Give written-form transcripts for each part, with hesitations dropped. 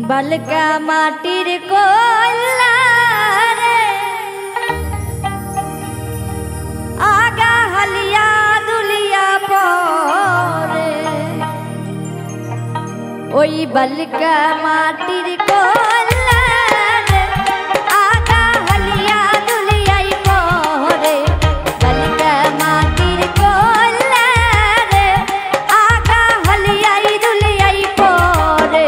बलका माटिर कोल्ला रे आगा हलिया दुलिया परे ओई बलका माटिर कोल्ला रे आगा हलिया दुलिया परे बलका माटिर कोल्ला रे आगा हलिया दुलिया परे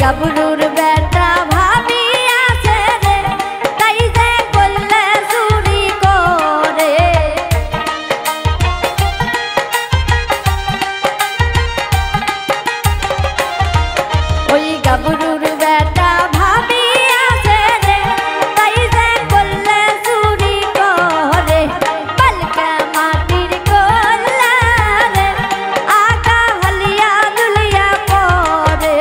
गबरूर बेटा भाभी आसे रे कैसे बोले सूरी को रे ओई गबरूर बेटा भाभी आसे रे कैसे बोले सूरी को रे बलका माटिर कोल्ला रे आगा हलिया दुलिया परे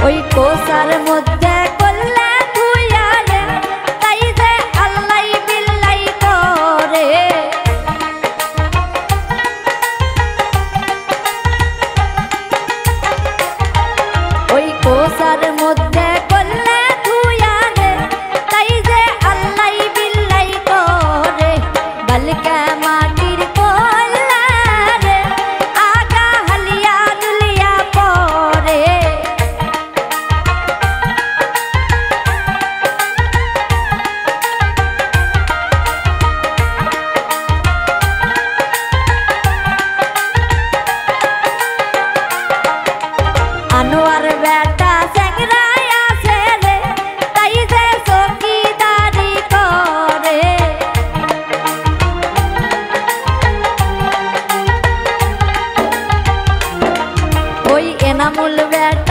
ওই কোসার মধ্যে কল্লা ধুইয়া রে তাই যে আল্লাই বিল্লাই করে ওই কোসার মধ্যে কল্লা ধুইয়া রে তাই যে আল্লাই বিল্লাই করে বলকা মাটির কোল্লা রে আগা হলিয়া দুলিয়া পরে अनवर बेटा सेंगराया से रे ताई से चौकीदारी करे ओई एनामुल बेटा